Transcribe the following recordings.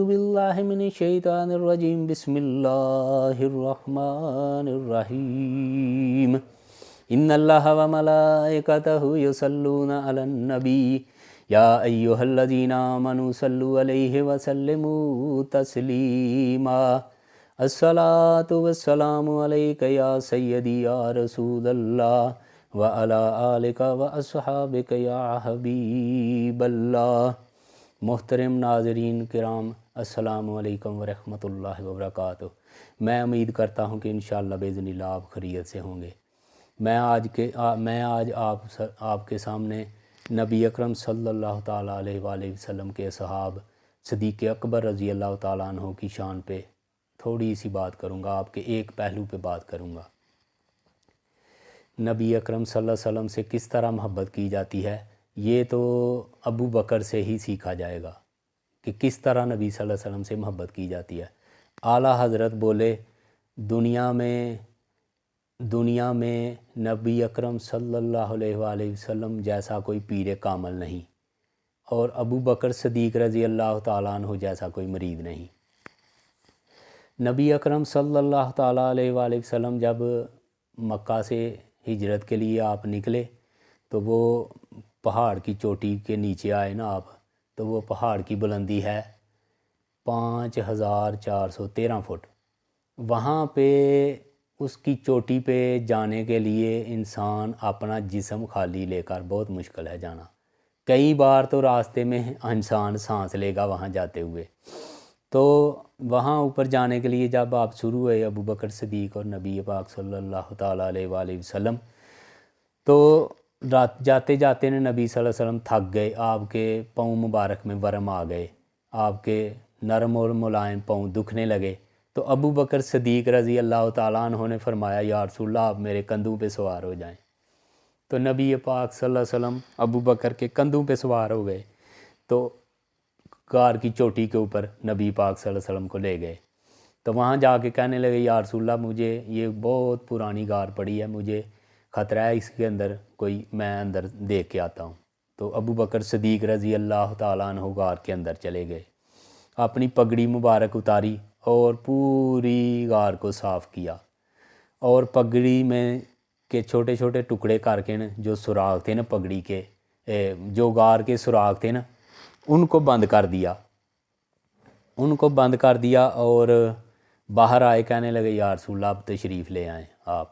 باللہ من الشیطان الرجیم بسم اللہ الرحمن الرحیم ان اللہ وملائکتہ یصلون علی النبی یا ایہا الذین آمنوا صلوا علیہ وسلموا تسلیما الصلاۃ والسلام علیک یا سیدی یا رسول اللہ وعلی آلک واصحابک یا حبیب اللہ۔ محترم ناظرین کرام، السلام علیکم ورحمۃ اللہ وبرکاتہ۔ میں امید کرتا ہوں کہ انشاءاللہ باذن اللہ آپ خیریت سے ہوں گے۔ میں آج آپ کے سامنے نبی اکرم صلی اللہ تعالیٰ علیہ وآلہ وسلم کے صحاب صدیق اکبر رضی اللہ تعالیٰ عنہ کی شان پہ تھوڑی سی بات کروں گا، آپ کے ایک پہلو پہ بات کروں گا۔ نبی اکرم صلی اللہ علیہ وسلم سے کس طرح محبت کی جاتی ہے، یہ تو ابو بکر سے ہی سیکھا جائے گا کہ کس طرح نبی صلی اللہ علیہ وسلم سے محبت کی جاتی ہے۔ اعلیٰ حضرت بولے دنیا میں نبی اکرم صلی اللہ علیہ وآلہ وسلم جیسا کوئی پیر کامل نہیں، اور ابو بکر صدیق رضی اللہ تعالیٰ عنہ جیسا کوئی مرید نہیں۔ نبی اکرم صلی اللہ تعالیٰ علیہ وآلہ وسلم جب مکہ سے ہجرت کے لیے آپ نکلے تو وہ پہاڑ کی چوٹی کے نیچے آئے نا آپ، تو وہ پہاڑ کی بلندی ہے 5413 فٹ۔ وہاں پہ اس کی چوٹی پہ جانے کے لیے انسان اپنا جسم خالی لے کر بہت مشکل ہے جانا۔ کئی بار تو راستے میں انسان سانس لے گا وہاں جاتے ہوئے۔ تو وہاں اوپر جانے کے لیے جب آپ شروع ہوئے ابو بکر صدیق اور نبی پاک صلی اللہ تعالیٰ علیہ وآلہ وسلم، تو جاتے جاتے نے نبی صلی اللہ علیہ وسلم تھک گئے، آپ کے پاؤں مبارک میں ورم آ گئے، آپ کے نرم اور ملائم پاؤں دکھنے لگے۔ تو ابو بکر صدیق رضی اللہ تعالیٰ عنہ نے فرمایا یا رسول اللہ آپ میرے کندھوں پہ سوار ہو جائیں۔ تو نبی پاک صلی اللہ علیہ وسلم ابو بکر کے کندھوں پہ سوار ہو گئے، تو غار کی چوٹی کے اوپر نبی پاک صلی اللہ علیہ وسلم کو لے گئے۔ تو وہاں جا کے کہنے لگے یا رسول اللہ مجھے یہ بہت پرانی غار پڑی ہے، مجھے خطرہ ہے اس کے اندر کوئی، میں اندر دیکھ کے آتا ہوں۔ تو ابو بکر صدیق رضی اللہ تعالیٰ عنہ غار کے اندر چلے گئے، اپنی پگڑی مبارک اتاری اور پوری غار کو صاف کیا، اور پگڑی میں کے چھوٹے چھوٹے ٹکڑے کر کے جو سوراخ تھے نا پگڑی کے، جو غار کے سوراخ تھے نا ان کو بند کر دیا اور باہر آئے، کہنے لگے یا رسول اللہ اب تشریف لے آئیں آپ۔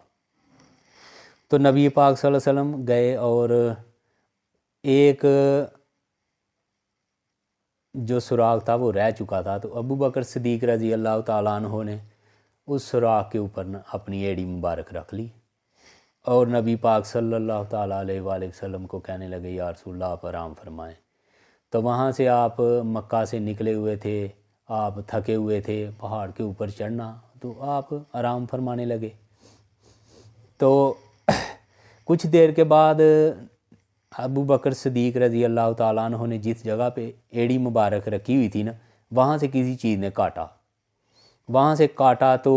تو نبی پاک صلی اللہ علیہ وسلم گئے اور ایک جو سوراخ تھا وہ رہ چکا تھا، تو ابو بکر صدیق رضی اللہ تعالیٰ عنہ نے اس سوراخ کے اوپر اپنی ایڑی مبارک رکھ لی، اور نبی پاک صلی اللہ تعالیٰ علیہ وآلہ وسلم کو کہنے لگے یا رسول اللہ آپ آرام فرمائیں۔ تو وہاں سے آپ مکہ سے نکلے ہوئے تھے، آپ تھکے ہوئے تھے، پہاڑ کے اوپر چڑھنا، تو آپ آرام فرمانے لگے۔ تو کچھ دیر کے بعد ابو بکر صدیق رضی اللہ تعالیٰ عنہ نے جس جگہ پہ ایڑی مبارک رکھی ہوئی تھی نا، وہاں سے کسی چیز نے کاٹا، تو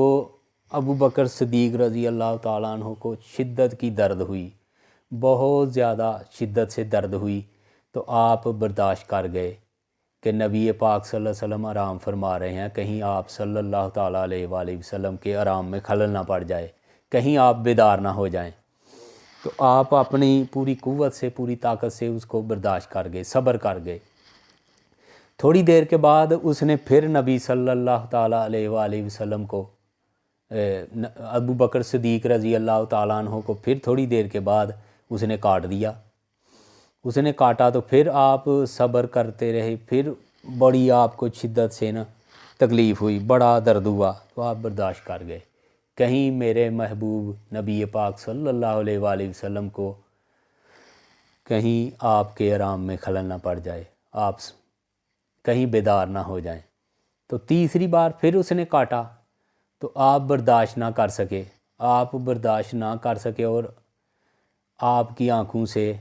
ابو بکر صدیق رضی اللہ تعالیٰ عنہ کو شدت کی درد ہوئی، بہت زیادہ شدت سے درد ہوئی۔ تو آپ برداشت کر گئے کہ نبی پاک صلی اللہ علیہ وسلم آرام فرما رہے ہیں، کہیں آپ صلی اللہ تعالیٰ علیہ وآلہ وسلم کے آرام میں خلل نہ پڑ جائے، کہیں آپ بیدار نہ ہو جائیں۔ تو آپ اپنی پوری قوت سے، پوری طاقت سے اس کو برداشت کر گئے، صبر کر گئے۔ تھوڑی دیر کے بعد اس نے پھر نبی صلی اللہ تعالیٰ علیہ وآلہ وسلم کو، ابو بکر صدیق رضی اللہ تعالیٰ عنہ کو پھر تھوڑی دیر کے بعد اس نے کاٹ دیا۔ اس نے کاٹا تو پھر آپ صبر کرتے رہے، پھر بڑی آپ کو شدت سے نا تکلیف ہوئی، بڑا درد ہوا، تو آپ برداشت کر گئے، کہیں میرے محبوب نبی پاک صلی اللہ علیہ وآلہ وسلم کو کہیں آپ کے آرام میں خلل نہ پڑ جائے، آپ کہیں بیدار نہ ہو جائیں۔ تو تیسری بار پھر اس نے کاٹا، تو آپ برداشت نہ کر سکے اور آپ کی آنکھوں سے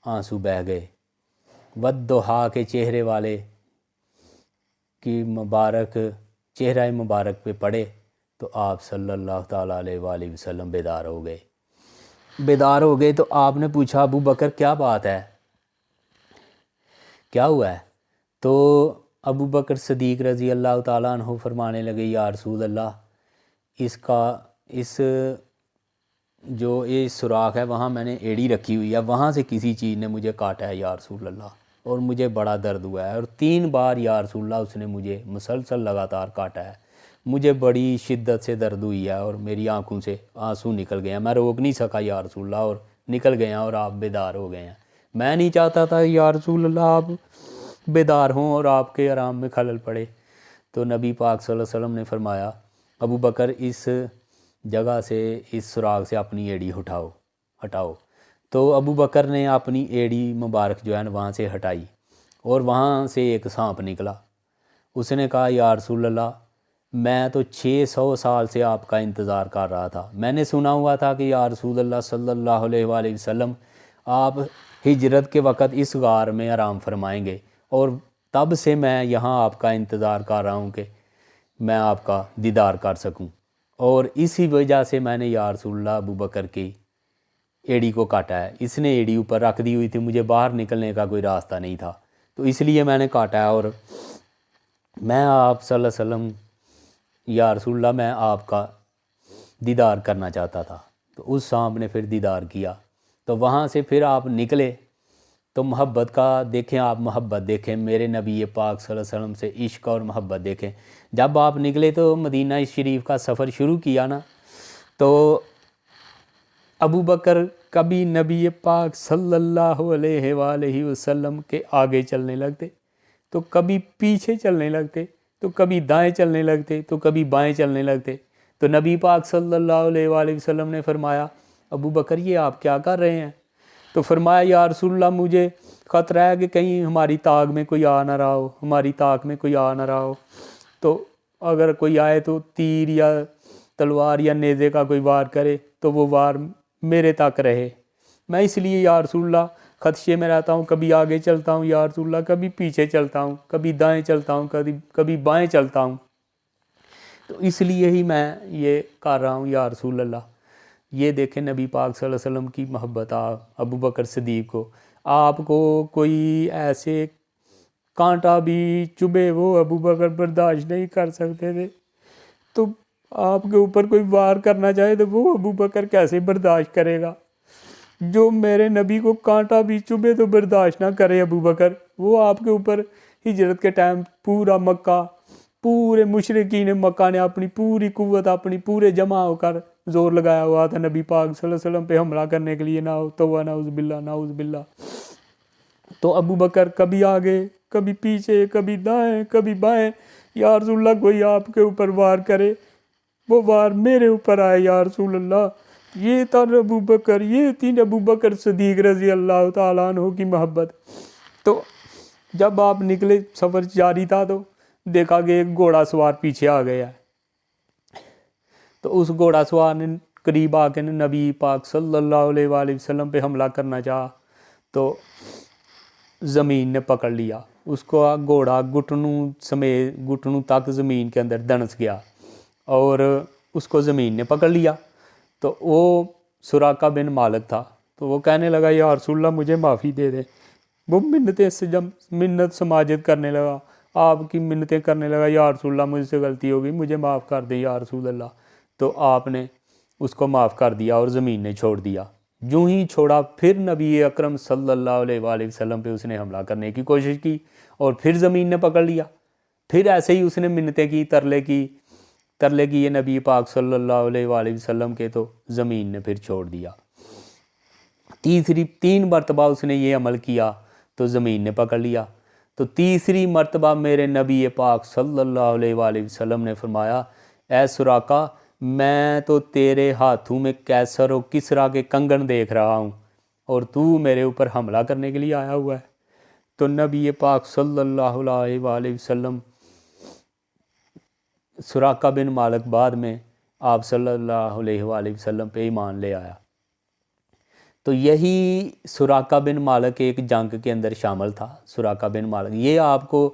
آنسو بہہ گئے۔ والضحیٰ کے چہرے والے کی چہرہ مبارک پہ پڑے، تو آپ صلی اللہ تعالیٰ علیہ وآلہ وسلم بیدار ہو گئے۔ تو آپ نے پوچھا ابو بکر کیا بات ہے، کیا ہوا ہے؟ تو ابو بکر صدیق رضی اللہ تعالیٰ عنہ فرمانے لگے یا رسول اللہ اس جو یہ سوراخ ہے وہاں میں نے ایڑی رکھی ہوئی ہے، وہاں سے کسی چیز نے مجھے کاٹا ہے یا رسول اللہ، اور مجھے بڑا درد ہوا ہے، اور 3 بار یا رسول اللہ اس نے مجھے مسلسل لگاتار کاٹا ہے، مجھے بڑی شدت سے درد ہوئی ہے اور میری آنکھوں سے آنسو نکل گئے ہیں، میں روک نہیں سکا یا رسول اللہ، اور نکل گئے ہیں اور آپ بیدار ہو گئے ہیں۔ میں نہیں چاہتا تھا یا رسول اللہ آپ بیدار ہوں اور آپ کے آرام میں خلل پڑے۔ تو نبی پاک صلی اللہ علیہ وسلم نے فرمایا ابو بکر اس جگہ سے، اس سراغ سے اپنی ایڑی ہٹاؤ۔ تو ابو بکر نے اپنی ایڑی مبارک جو ہے نا وہاں سے ہٹائی، اور وہاں سے ایک سانپ نکلا۔ اس نے کہا یا رسول اللہ میں تو 600 سال سے آپ کا انتظار کر رہا تھا، میں نے سنا ہوا تھا کہ یا رسول اللہ صلی اللہ علیہ وآلہ وسلم آپ ہجرت کے وقت اس غار میں آرام فرمائیں گے، اور تب سے میں یہاں آپ کا انتظار کر رہا ہوں کہ میں آپ کا دیدار کر سکوں، اور اسی وجہ سے میں نے یا رسول اللہ ابو بکر کی ایڑی کو کاٹا ہے، اس نے ایڑی اوپر رکھ دی ہوئی تھی، مجھے باہر نکلنے کا کوئی راستہ نہیں تھا، تو اس لیے میں نے کاٹا ہے، اور میں آپ صلی اللہ علیہ وسلم یا رسول اللہ میں آپ کا دیدار کرنا چاہتا تھا۔ تو اس سانپ نے پھر دیدار کیا، تو وہاں سے پھر آپ نکلے، تو محبت کا دیکھیں، آپ محبت دیکھیں میرے نبی پاک صلی اللہ علیہ وسلم سے عشق اور محبت دیکھیں۔ جب آپ نکلے تو مدینہ شریف کا سفر شروع کیا نا، تو ابو بکر کبھی نبی پاک صلی اللہ علیہ وآلہ وسلم کے آگے چلنے لگتے، تو کبھی پیچھے چلنے لگتے، تو کبھی دائیں چلنے لگتے، تو کبھی بائیں چلنے لگتے۔ تو نبی پاک صلی اللہ علیہ وآلہ وسلم نے فرمایا ابو بکر یہ آپ کیا کر رہے ہیں؟ تو فرمایا یا رسول اللہ مجھے خطرہ ہے کہ کہیں ہماری طاق میں کوئی آ نہ رہا ہو، ہماری طاق میں کوئی آ نہ رہا ہو، تو اگر کوئی آئے تو تیر یا تلوار یا نیزے کا کوئی وار کرے تو وہ وار میرے تک رہے، میں اس لیے یا رسول اللہ خدشے میں رہتا ہوں، کبھی آگے چلتا ہوں یا رسول اللہ، کبھی پیچھے چلتا ہوں، کبھی دائیں چلتا ہوں، کبھی بائیں چلتا ہوں، تو اس لیے ہی میں یہ کر رہا ہوں یا رسول اللہ۔ یہ دیکھیں نبی پاک صلی اللہ علیہ وسلم کی محبت ابو بکر صدیق کو، آپ کو کوئی ایسے کانٹا بھی چبھے وہ ابو بکر برداشت نہیں کر سکتے تھے، تو آپ کے اوپر کوئی وار کرنا چاہے تو وہ ابو بکر کیسے برداشت کرے گا؟ جو میرے نبی کو کانٹا بھی چبھے تو برداشت نہ کرے ابو بکر، وہ آپ کے اوپر ہجرت کے ٹائم پورا مکہ، پورے مشرکین مکہ نے اپنی پوری قوت، اپنی پورے جمع ہو کر زور لگایا ہوا تھا نبی پاک صلی اللہ علیہ وسلم پہ حملہ کرنے کے لیے، نعوذ باللہ نعوذ باللہ۔ تو ابو بکر کبھی آگے، کبھی پیچھے، کبھی دائیں، کبھی بائیں، یا رسول اللہ کوئی آپ کے اوپر وار کرے وہ وار میرے اوپر آئے یا رسول اللہ۔ یہ تھا ابو بکر، یہ تھی ابو بکر صدیق رضی اللہ تعالیٰ عنہ کی محبت۔ تو جب آپ نکلے، سفر جاری تھا، تو دیکھا کہ ایک گھوڑا سوار پیچھے آ گیا ہے، تو اس گھوڑا سوار نے قریب آ کے نبی پاک صلی اللہ علیہ وآلہ وسلم پہ حملہ کرنا چاہا، تو زمین نے پکڑ لیا اس کو، گھوڑا گھٹنوں تک زمین کے اندر دنس گیا اور اس کو زمین نے پکڑ لیا۔ تو وہ سراقہ بن مالک تھا، تو وہ کہنے لگا یا رسول اللہ مجھے معافی دے دیں، وہ منت سماجت کرنے لگا، آپ کی منتیں کرنے لگا یا رسول اللہ مجھ سے غلطی ہو گئی، مجھے معاف کر دیں یا رسول اللہ۔ تو آپ نے اس کو معاف کر دیا اور زمین نے چھوڑ دیا۔ جو ہی چھوڑا پھر نبی اکرم صلی اللہ علیہ وآلہ وسلم پہ اس نے حملہ کرنے کی کوشش کی، اور پھر زمین نے پکڑ لیا، پھر ایسے ہی اس نے منتیں کی، ترلے کی یہ نبی پاک صلی اللہ علیہ وآلہ وسلم کے، تو زمین نے پھر چھوڑ دیا۔ 3 مرتبہ اس نے یہ عمل کیا تو زمین نے پکڑ لیا، تو تیسری مرتبہ میرے نبی پاک صلی اللہ علیہ وآلہ وسلم نے فرمایا اے سراقہ میں تو تیرے ہاتھوں میں کیسر و کسرا کے کنگن دیکھ رہا ہوں، اور تو میرے اوپر حملہ کرنے کے لیے آیا ہوا ہے۔ تو نبی پاک صلی اللہ علیہ وآلہ وسلم، سراقہ بن مالک بعد میں آپ صلی اللہ علیہ وآلہ وسلم پہ ایمان لے آیا۔ تو یہی سراقہ بن مالک ایک جنگ کے اندر شامل تھا۔ سراقہ بن مالک یہ آپ کو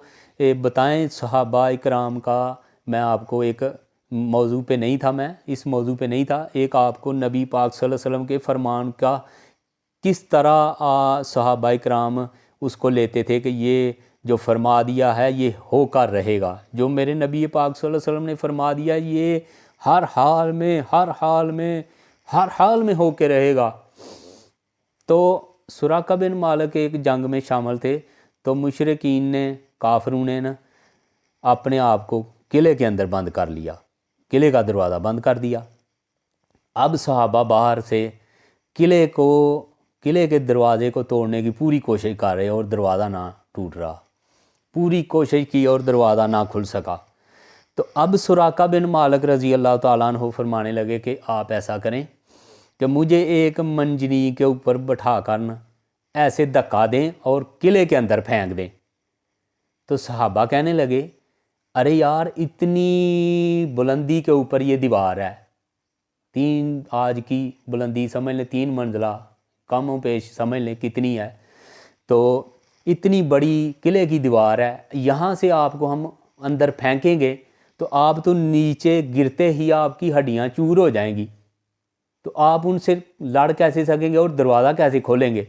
بتائیں صحابہ اکرام کا، میں آپ کو ایک موضوع پہ نہیں تھا، میں اس موضوع پہ نہیں تھا، ایک آپ کو نبی پاک صلی اللہ علیہ وسلم کے فرمان کا کس طرح صحابہ اکرام اس کو لیتے تھے کہ یہ جو فرما دیا ہے یہ ہو کر رہے گا، جو میرے نبی پاک صلی اللہ علیہ وسلم نے فرما دیا یہ ہر حال میں ہر حال میں ہر حال میں ہو کے رہے گا۔ تو سراقہ بن مالک ایک جنگ میں شامل تھے، تو مشرکین نے، کافروں نے نا اپنے آپ کو قلعے کے اندر بند کر لیا، قلعے کا دروازہ بند کر دیا۔ اب صحابہ باہر سے قلعے کے دروازے کو توڑنے کی پوری کوشش کر رہے اور دروازہ نہ ٹوٹ رہا، پوری کوشش کی اور دروازہ نہ کھل سکا۔ تو اب سراقہ بن مالک رضی اللہ تعالیٰ عنہ فرمانے لگے کہ آپ ایسا کریں کہ مجھے ایک منجنیق کے اوپر بٹھا کر ایسے دھکا دیں اور قلعے کے اندر پھینک دیں۔ تو صحابہ کہنے لگے ارے یار اتنی بلندی کے اوپر یہ دیوار ہے، آج کی بلندی سمجھ لیں 3 منزلہ، کم و بیش سمجھ لیں کتنی ہے، تو اتنی بڑی قلعے کی دیوار ہے، یہاں سے آپ کو ہم اندر پھینکیں گے تو آپ تو نیچے گرتے ہی آپ کی ہڈیاں چور ہو جائیں گی، تو آپ ان سے لڑ کیسے سکیں گے اور دروازہ کیسے کھولیں گے؟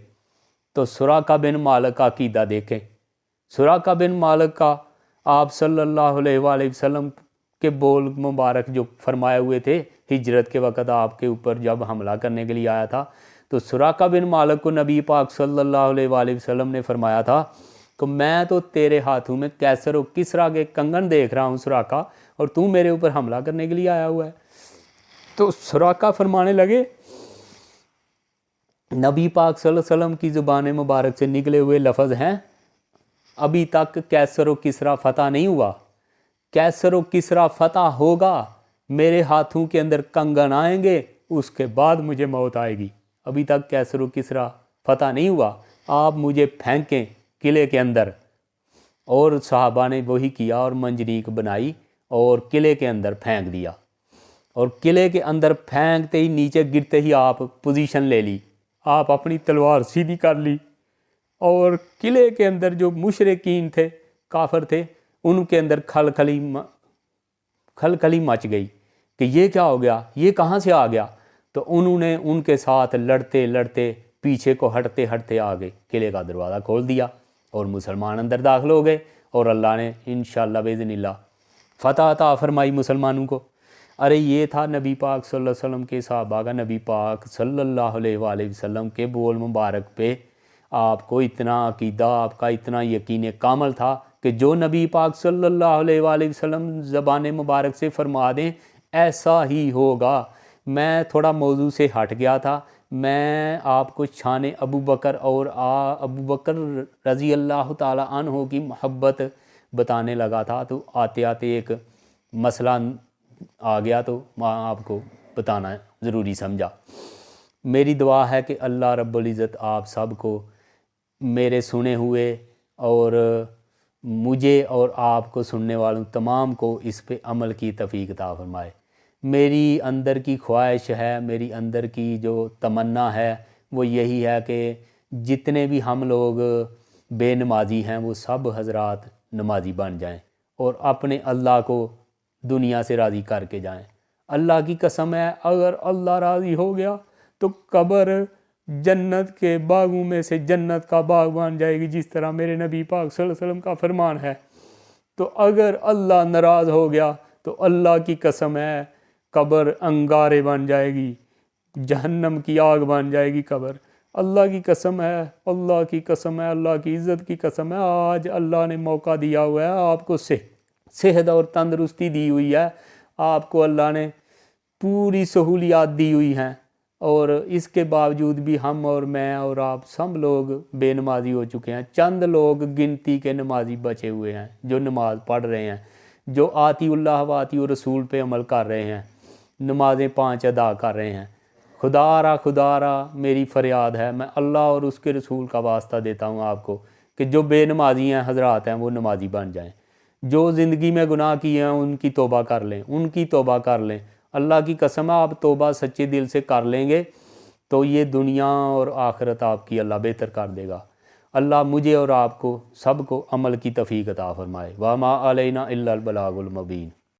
تو سراقہ بن مالک کا عقیدہ دیکھیں، سراقہ بن مالک کا آپ صلی اللہ علیہ وآلہ وسلم کے بول مبارک جو فرمائے ہوئے تھے ہجرت کے وقت آپ کے اوپر جب حملہ کرنے کے لیے آیا تھا، تو سراقہ بن مالک کو نبی پاک صلی اللہ علیہ وآلہ وسلم نے فرمایا تھا کہ میں تو تیرے ہاتھوں میں کیسر و کسرا کے کنگن دیکھ رہا ہوں سراقہ، اور تو میرے اوپر حملہ کرنے کے لیے آیا ہوا ہے۔ تو سراقہ فرمانے لگے نبی پاک صلی اللہ علیہ وسلم کی زبان مبارک سے نکلے ہوئے لفظ ہیں ابھی تک کیسر و کسرا فتح نہیں ہوا، کیسر و کسرا فتح ہوگا، میرے ہاتھوں کے اندر کنگن آئیں گے، اس کے بعد مجھے موت آئے گی، ابھی تک کیسر و کسرا فتح نہیں ہوا، آپ مجھے پھینکیں قلعے کے اندر۔ اور صحابہ نے وہی کیا اور منجنیق بنائی اور قلعے کے اندر پھینک دیا، اور قلعے کے اندر پھینکتے ہی نیچے گرتے ہی آپ پوزیشن لے لی، آپ اپنی تلوار سیدھی کر لی، اور قلعے کے اندر جو مشرکین تھے، کافر تھے، ان کے اندر کھلکھلی مچ گئی کہ یہ کیا ہو گیا، یہ کہاں سے آ گیا؟ تو انہوں نے ان کے ساتھ لڑتے لڑتے پیچھے کو ہٹتے ہٹتے آگے قلعے کا دروازہ کھول دیا اور مسلمان اندر داخل ہو گئے، اور اللہ نے انشاءاللہ باذن اللہ فتح عطا فرمائی مسلمانوں کو۔ ارے یہ تھا نبی پاک صلی اللہ علیہ وسلم کے صحابہ کا، نبی پاک صلی اللہ علیہ وآلہ وسلم کے بول مبارک پہ آپ کو اتنا عقیدہ، آپ کا اتنا یقین کامل تھا کہ جو نبی پاک صلی اللہ علیہ وآلہ وسلم زبان مبارک سے فرما دیں ایسا ہی ہوگا۔ میں تھوڑا موضوع سے ہٹ گیا تھا، میں آپ کو شان ابو بکر اور ابو بکر رضی اللہ تعالیٰ عنہ کی محبت بتانے لگا تھا، تو آتے آتے ایک مسئلہ آ گیا تو میں آپ کو بتانا ضروری سمجھا۔ میری دعا ہے کہ اللہ رب العزت آپ سب کو، میرے سنے ہوئے اور مجھے اور آپ کو سننے والوں تمام کو اس پہ عمل کی توفیق عطا فرمائے۔ میری اندر کی خواہش ہے، میری اندر کی جو تمنا ہے وہ یہی ہے کہ جتنے بھی ہم لوگ بے نمازی ہیں وہ سب حضرات نمازی بن جائیں اور اپنے اللہ کو دنیا سے راضی کر کے جائیں۔ اللہ کی قسم ہے اگر اللہ راضی ہو گیا تو قبر جنت کے باغوں میں سے جنت کا باغ بن جائے گی، جس طرح میرے نبی پاک صلی اللہ علیہ وسلم کا فرمان ہے۔ تو اگر اللہ ناراض ہو گیا تو اللہ کی قسم ہے قبر انگارے بن جائے گی، جہنم کی آگ بن جائے گی قبر۔ اللہ کی قسم ہے، اللہ کی قسم ہے، اللہ کی عزت کی قسم ہے، آج اللہ نے موقع دیا ہوا ہے، آپ کو صحت اور تندرستی دی ہوئی ہے، آپ کو اللہ نے پوری سہولیات دی ہوئی ہیں، اور اس کے باوجود بھی ہم اور میں اور آپ سب لوگ بے نمازی ہو چکے ہیں۔ چند لوگ گنتی کے نمازی بچے ہوئے ہیں جو نماز پڑھ رہے ہیں، جو آتی اللہ و آتی رسول پہ عمل کر رہے ہیں، نمازیں 5 ادا کر رہے ہیں۔ خدا را میری فریاد ہے، میں اللہ اور اس کے رسول کا واسطہ دیتا ہوں آپ کو کہ جو بے نمازی ہیں حضرات ہیں وہ نمازی بن جائیں، جو زندگی میں گناہ کیے ہیں ان کی توبہ کر لیں، ان کی توبہ کر لیں۔ اللہ کی قسم ہے آپ توبہ سچے دل سے کر لیں گے تو یہ دنیا اور آخرت آپ کی اللہ بہتر کر دے گا۔ اللہ مجھے اور آپ کو سب کو عمل کی توفیق عطا فرمائے۔ وما علینا الا البلاغ المبین۔